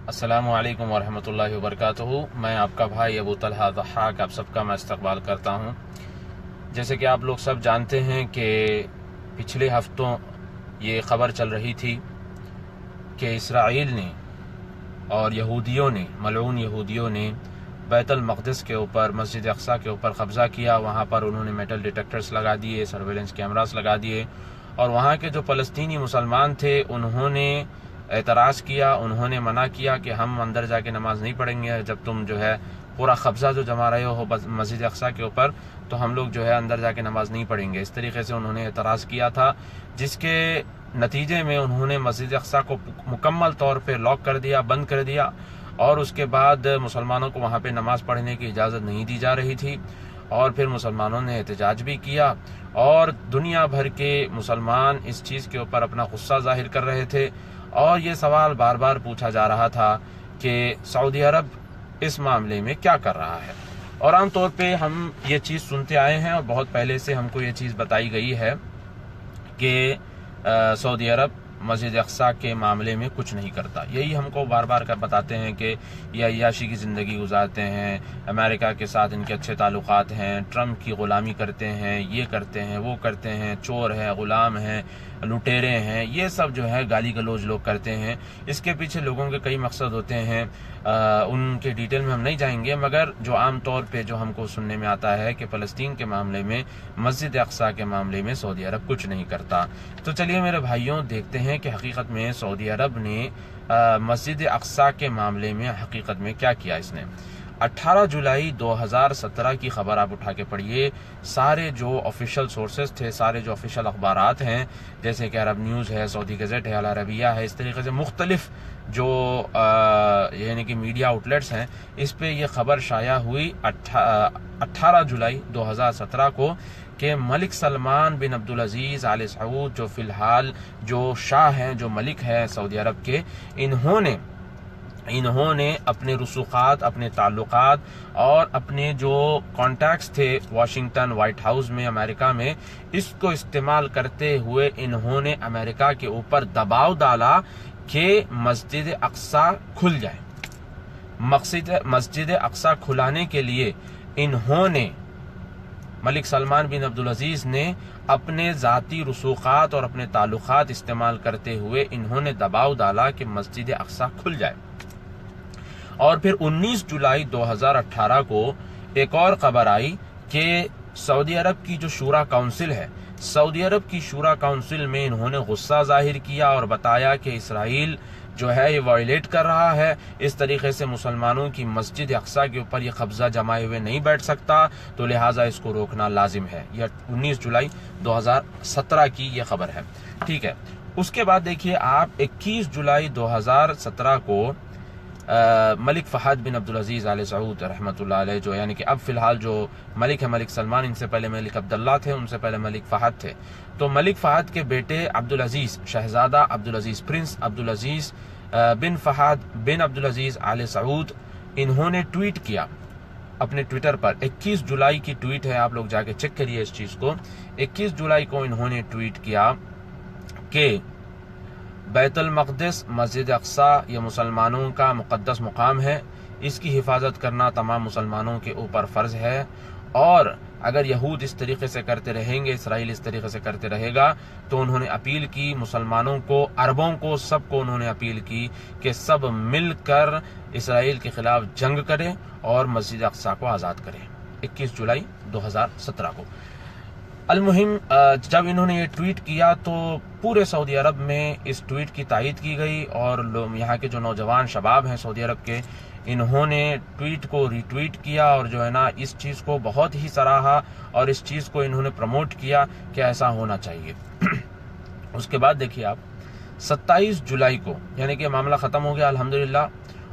السلام علیکم ورحمۃ اللہ وبرکاتہ۔ میں آپ کا بھائی ابو طلحہ ضحاک آپ سب کا میں استقبال کرتا ہوں۔ جیسے کہ آپ لوگ سب جانتے ہیں کہ پچھلے ہفتوں یہ خبر چل رہی تھی کہ اسرائیل نے اور یہودیوں نے، ملعون یہودیوں نے بیت المقدس کے اوپر، مسجد اقصیٰ کے اوپر قبضہ کیا۔ وہاں پر انہوں نے میٹل ڈیٹیکٹرز لگا دیے، سرویلنس کیمراز لگا دیے، اور وہاں کے جو فلسطینی مسلمان تھے انہوں نے اعتراض کیا، انہوں نے منع کیا کہ ہم اندر جا کے نماز نہیں پڑھیں گے، جب تم جو ہے پورا قبضہ جو جما رہے ہو مسجد اقصیٰ کے اوپر تو ہم لوگ جو ہے اندر جا کے نماز نہیں پڑھیں گے۔ اس طریقے سے انہوں نے اعتراض کیا تھا، جس کے نتیجے میں انہوں نے مسجد اقصیٰ کو مکمل طور پہ لاک کر دیا، بند کر دیا، اور اس کے بعد مسلمانوں کو وہاں پہ نماز پڑھنے کی اجازت نہیں دی جا رہی تھی۔ اور پھر مسلمانوں نے احتجاج بھی کیا، اور دنیا بھر کے مسلمان اس چیز کے اوپر اپنا غصہ ظاہر کر رہے تھے، اور یہ سوال بار بار پوچھا جا رہا تھا کہ سعودی عرب اس معاملے میں کیا کر رہا ہے۔ اور عام طور پہ ہم یہ چیز سنتے آئے ہیں، اور بہت پہلے سے ہم کو یہ چیز بتائی گئی ہے کہ سعودی عرب مسجد اقصیٰ کے معاملے میں کچھ نہیں کرتا۔ یہی ہم کو بار بار بتاتے ہیں کہ یہ عیاشی کی زندگی گزارتے ہیں، امریکہ کے ساتھ ان کے اچھے تعلقات ہیں، ٹرمپ کی غلامی کرتے ہیں، یہ کرتے ہیں، وہ کرتے ہیں، چور ہیں، غلام ہیں، لٹیرے ہیں، یہ سب جو ہے گالی گلوچ لوگ کرتے ہیں۔ اس کے پیچھے لوگوں کے کئی مقصد ہوتے ہیں، ان کے ڈیٹیل میں ہم نہیں جائیں گے، مگر جو عام طور پہ جو ہم کو سننے میں آتا ہے کہ فلسطین کے معاملے میں، مسجد اقصیٰ کے معاملے میں سعودی عرب کچھ نہیں کرتا۔ تو چلیے میرے بھائیوں، دیکھتے ہیں کہ حقیقت میں سعودی عرب نے مسجد اقصیٰ کے معاملے میں حقیقت میں کیا کیا۔ اس نے 18 جولائی 2017 کی خبر آپ اٹھا کے پڑھیے، سارے جو آفیشیل سورسز تھے، سارے جو آفیشیل اخبارات ہیں، جیسے کہ عرب نیوز ہے، سعودی گزٹ ہے، العربیہ ہے، اس طریقے سے مختلف جو یعنی کہ میڈیا آؤٹلیٹس ہیں، اس پہ یہ خبر شائع ہوئی 18 جولائی 2017 کو کہ ملک سلمان بن عبدالعزیز آل سعود، جو فی الحال جو شاہ ہیں، جو ملک ہیں سعودی عرب کے، انہوں نے اپنے رسوخات، اپنے تعلقات اور اپنے جو کانٹیکٹس تھے واشنگٹن، وائٹ ہاؤس میں، امریکہ میں، اس کو استعمال کرتے ہوئے انہوں نے امریکہ کے اوپر دباؤ ڈالا کہ مسجد اقصیٰ کھل جائے۔ مسجد اقصیٰ کھلانے کے لیے انہوں نے، ملک سلمان بن عبدالعزیز نے اپنے ذاتی رسوخات اور اپنے تعلقات استعمال کرتے ہوئے انہوں نے دباؤ ڈالا کہ مسجد اقصیٰ کھل جائے۔ اور پھر 19 جولائی 2018 کو ایک اور خبر آئی کہ سعودی عرب کی جو شورا کونسل ہے، سعودی عرب کی شورا کونسل میں انہوں نے غصہ ظاہر کیا اور بتایا کہ اسرائیل جو ہے یہ وائلیٹ کر رہا ہے، اس طریقے سے مسلمانوں کی مسجد اقصیٰ کے اوپر یہ قبضہ جمائے ہوئے نہیں بیٹھ سکتا، تو لہٰذا اس کو روکنا لازم ہے۔ یہ 19 جولائی 2017 کی یہ خبر ہے، ٹھیک ہے۔ اس کے بعد دیکھیے آپ 21 جولائی 2017 کو ملک فہد بن عبدالعزیز آل سعود رحمۃ اللہ علیہ، جو یعنی کہ اب فی الحال جو ملک ہے، ملک سلمان، ان سے پہلے ملک عبداللہ تھے، ان سے پہلے ملک فہد تھے، تو ملک فہد کے بیٹے عبدالعزیز، شہزادہ عبدالعزیز، پرنس عبدالعزیز بن فہد بن عبدالعزیز آل سعود، انہوں نے ٹویٹ کیا اپنے ٹویٹر پر، 21 جولائی کی ٹویٹ ہے، آپ لوگ جا کے چیک کریے اس چیز کو۔ 21 جولائی کو انہوں نے ٹویٹ کیا کہ بیت المقدس، مسجد اقصیٰ، یہ مسلمانوں کا مقدس مقام ہے، اس کی حفاظت کرنا تمام مسلمانوں کے اوپر فرض ہے، اور اگر یہود اس طریقے سے کرتے رہیں گے، اسرائیل اس طریقے سے کرتے رہے گا، تو انہوں نے اپیل کی مسلمانوں کو، عربوں کو، سب کو انہوں نے اپیل کی کہ سب مل کر اسرائیل کے خلاف جنگ کریں اور مسجد اقصیٰ کو آزاد کریں۔ 21 جولائی 2017 کو المہم جب انہوں نے یہ ٹویٹ کیا تو پورے سعودی عرب میں اس ٹویٹ کی تائید کی گئی، اور یہاں کے جو نوجوان شباب ہیں سعودی عرب کے، انہوں نے ٹویٹ کو ری ٹویٹ کیا، اور جو ہے نا اس چیز کو بہت ہی سراہا، اور اس چیز کو انہوں نے پروموٹ کیا کہ ایسا ہونا چاہیے۔ اس کے بعد دیکھیے آپ 27 جولائی کو، یعنی کہ معاملہ ختم ہو گیا الحمدللہ،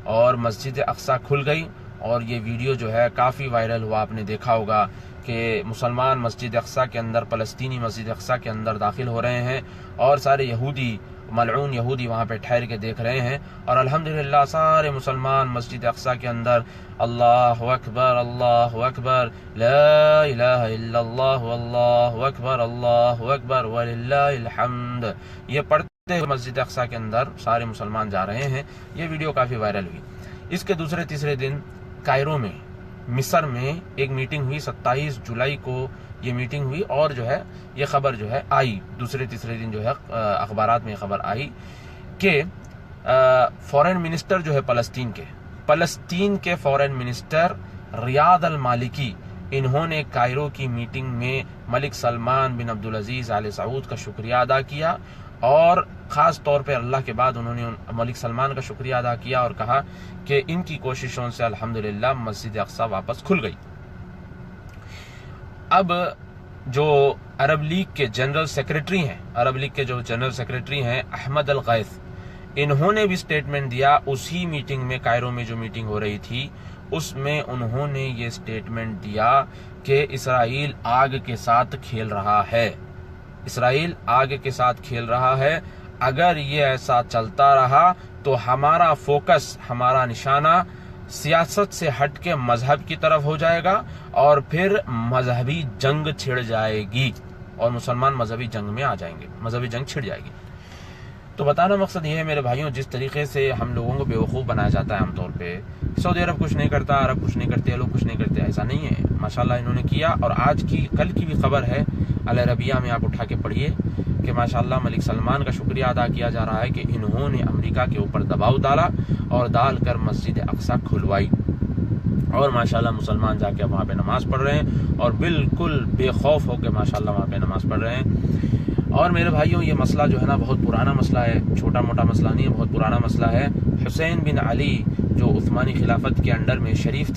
اور مسجد اقصیٰ کھل گئی، اور یہ ویڈیو جو ہے کافی وائرل ہوا، آپ نے دیکھا ہوگا کہ مسلمان مسجد اقصیٰ کے اندر، فلسطینی مسجد اقصیٰ کے اندر داخل ہو رہے ہیں، اور سارے یہودی، ملعون یہودی وہاں پہ ٹھہر کے دیکھ رہے ہیں، اور الحمدللہ سارے مسلمان مسجد اقصیٰ کے اندر اللہ اکبر، اللہ اکبر، لا الہ الا اللہ، اللہ اکبر، اللہ اکبر وللہ الحمد، یہ پڑھتے مسجد اقصی کے اندر سارے مسلمان جا رہے ہیں. یہ ویڈیو کافی وائرل ہوئی. اس کے دوسرے تیسرے دن کائرو میں مصر میں ایک میٹنگ ہوئی. 27 جولائی کو یہ میٹنگ ہوئی اور جو ہے یہ خبر جو ہے آئی دوسرے تیسرے دن جو ہے اخبارات میں خبر آئی کہ فورن منسٹر جو ہے فلسطین کے فورن منسٹر ریاض المالکی، انہوں نے کائرو کی میٹنگ میں ملک سلمان بن عبدالعزیز آل سعود کا شکریہ ادا کیا اور خاص طور پہ اللہ کے بعد انہوں نے ملک سلمان کا شکریہ ادا کیا اور کہا کہ ان کی کوششوں سے الحمدللہ مسجد اقصی واپس کھل گئی. اب جو عرب لیگ کے جنرل سیکرٹری ہیں احمد الغیث، انہوں نے بھی سٹیٹمنٹ دیا. اسی میٹنگ میں کائرو میں جو میٹنگ ہو رہی تھی اس میں انہوں نے یہ سٹیٹمنٹ دیا کہ اسرائیل آگ کے ساتھ کھیل رہا ہے. اگر یہ ایسا چلتا رہا تو ہمارا فوکس، ہمارا نشانہ سیاست سے ہٹ کے مذہب کی طرف ہو جائے گا اور پھر مذہبی جنگ چھڑ جائے گی اور مسلمان مذہبی جنگ میں آ جائیں گے، مذہبی جنگ چھڑ جائے گی. تو بتانا مقصد یہ ہے میرے بھائیوں، جس طریقے سے ہم لوگوں کو بیوقوف بنایا جاتا ہے عام طور پہ، سعودی عرب کچھ نہیں کرتا، عرب کچھ نہیں کرتے، لوگ کچھ نہیں کرتے، ایسا نہیں ہے. ماشاءاللہ انہوں نے کیا. اور کل کی بھی خبر ہے العربیہ میں، آپ اٹھا کے پڑھیے کہ ماشاءاللہ ملک سلمان کا شکریہ ادا کیا جا رہا ہے کہ انہوں نے امریکہ کے اوپر دباؤ ڈالا اور ڈال کر مسجد اقصی کھلوائی اور ماشاءاللہ مسلمان جا کے وہاں پہ نماز پڑھ رہے ہیں اور بالکل بے خوف ہو کے ماشاءاللہ وہاں پہ نماز پڑھ رہے ہیں. اور میرے بھائیوں یہ مسئلہ جو ہے نا بہت پرانا مسئلہ ہے، چھوٹا موٹا مسئلہ نہیں ہے، بہت پرانا مسئلہ ہے. حسین بن علی جو عثمانی خلافت کے انڈر میں شریف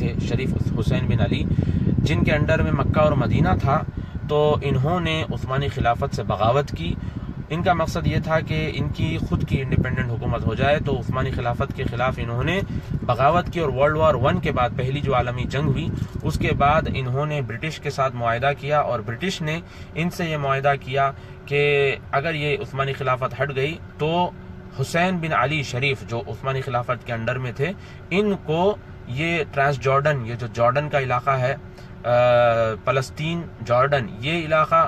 حسین بن علی، جن کے انڈر میں مکہ اور مدینہ تھا، تو انہوں نے عثمانی خلافت سے بغاوت کی. ان کا مقصد یہ تھا کہ ان کی خود کی انڈیپینڈنٹ حکومت ہو جائے، تو عثمانی خلافت کے خلاف انہوں نے بغاوت کی. اور ورلڈ وار 1 کے بعد، پہلی جو عالمی جنگ ہوئی، اس کے بعد انہوں نے برٹش کے ساتھ معاہدہ کیا اور برٹش نے ان سے یہ معاہدہ کیا کہ اگر یہ عثمانی خلافت ہٹ گئی تو حسین بن علی شریف جو عثمانی خلافت کے انڈر میں تھے، ان کو یہ ٹرانس جارڈن، یہ جو جارڈن کا علاقہ ہے، فلسطین، جارڈن، یہ علاقہ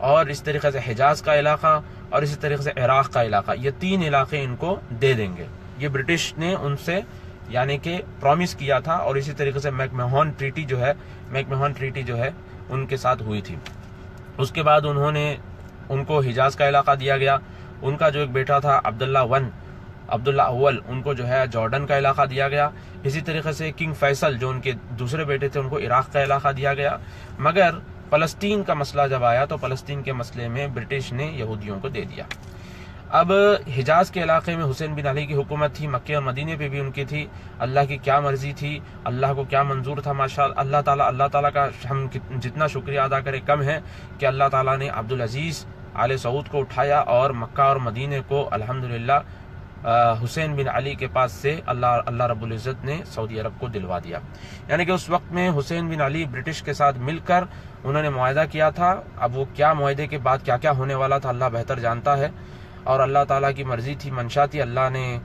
اور اس طریقے سے حجاز کا علاقہ اور اسی طریقے سے عراق کا علاقہ، یہ 3 علاقے ان کو دے دیں گے. یہ برٹش نے ان سے یعنی کہ پرومس کیا تھا. اور اسی طریقے سے میک مہون ٹریٹی جو ہے ان کے ساتھ ہوئی تھی. اس کے بعد ان کو حجاز کا علاقہ دیا گیا. ان کا جو ایک بیٹا تھا عبداللہ اول، ان کو جو ہے جارڈن کا علاقہ دیا گیا. اسی طریقے سے کنگ فیصل جو ان کے دوسرے بیٹے تھے، ان کو عراق کا علاقہ دیا گیا. مگر فلسطین کا مسئلہ جب آیا تو فلسطین کے مسئلے میں برٹش نے یہودیوں کو دے دیا. اب حجاز کے علاقے میں حسین بن علی کی حکومت تھی، مکہ اور مدینے پہ بھی ان کی تھی. اللہ کی کیا مرضی تھی، اللہ کو کیا منظور تھا. ماشاءاللہ اللہ تعالیٰ کا ہم جتنا شکریہ ادا کریں کم ہے کہ اللہ تعالیٰ نے عبدالعزیز آل سعود کو اٹھایا اور مکہ اور مدینے کو الحمدللہ حسین بن علی کے پاس سے اللہ رب العزت نے سعودی عرب کو دلوا دیا. یعنی کہ اس وقت میں حسین بن علی برٹش کے ساتھ مل کر انہوں نے معاہدہ کیا تھا. اب وہ کیا معاہدے کے بعد کیا کیا ہونے والا تھا اللہ بہتر جانتا ہے. اور اللہ تعالیٰ کی مرضی تھی، منشا تھی. اللہ نے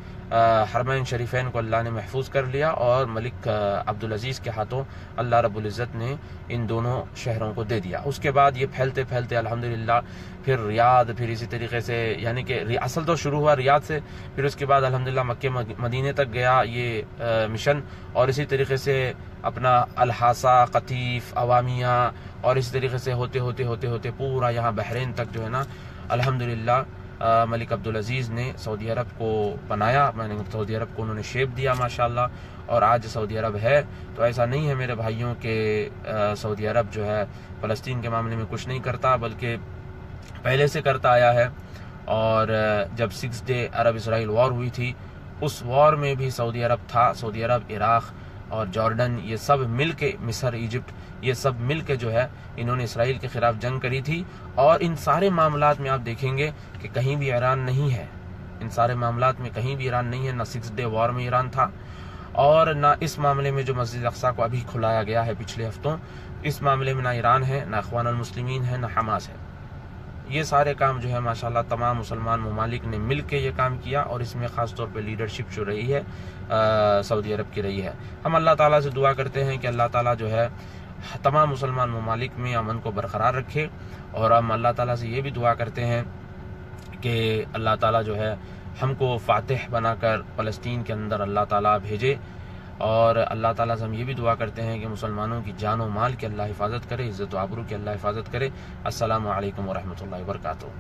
حرمین شریفین کو اللہ نے محفوظ کر لیا اور ملک عبدالعزیز کے ہاتھوں اللہ رب العزت نے ان دونوں شہروں کو دے دیا. اس کے بعد یہ پھیلتے پھیلتے الحمدللہ پھر ریاض، پھر اسی طریقے سے یعنی کہ اصل تو شروع ہوا ریاض سے، پھر اس کے بعد الحمدللہ مکہ مدینے تک گیا یہ مشن. اور اسی طریقے سے اپنا الحاصہ، قطیف، عوامیہ اور اسی طریقے سے ہوتے پورا یہاں بحرین تک جو ہے نا الحمدللہ ملک عبدالعزیز نے سعودی عرب کو بنایا. سعودی عرب کو انہوں نے شیپ دیا ماشاءاللہ، اور آج سعودی عرب ہے. تو ایسا نہیں ہے میرے بھائیوں کہ سعودی عرب جو ہے فلسطین کے معاملے میں کچھ نہیں کرتا، بلکہ پہلے سے کرتا آیا ہے. اور جب 6 ڈے عرب اسرائیل وار ہوئی تھی، اس وار میں بھی سعودی عرب تھا. سعودی عرب، عراق اور جارڈن، یہ سب مل کے، مصر، ایجپٹ، یہ سب مل کے جو ہے انہوں نے اسرائیل کے خلاف جنگ کری تھی. اور ان سارے معاملات میں آپ دیکھیں گے کہ کہیں بھی ایران نہیں ہے. ان سارے معاملات میں کہیں بھی ایران نہیں ہے. نہ 6 ڈے وار میں ایران تھا اور نہ اس معاملے میں جو مسجد اقصی کو ابھی کھلایا گیا ہے پچھلے ہفتوں، اس معاملے میں نہ ایران ہے، نہ اخوان المسلمین ہے، نہ حماس ہے. یہ سارے کام جو ہے ماشاءاللہ تمام مسلمان ممالک نے مل کے یہ کام کیا. اور اس میں خاص طور پہ لیڈرشپ جو رہی ہے سعودی عرب کی رہی ہے. ہم اللہ تعالیٰ سے دعا کرتے ہیں کہ اللہ تعالیٰ جو ہے تمام مسلمان ممالک میں امن کو برقرار رکھے. اور ہم اللہ تعالیٰ سے یہ بھی دعا کرتے ہیں کہ اللہ تعالیٰ جو ہے ہم کو فاتح بنا کر فلسطین کے اندر اللہ تعالیٰ بھیجے، اور اللہ تعالیٰ سے ہم یہ بھی دعا کرتے ہیں کہ مسلمانوں کی جان و مال کی اللہ حفاظت کرے، عزت و آبرو کی اللہ حفاظت کرے۔ السلام علیکم ورحمۃ اللہ وبرکاتہ۔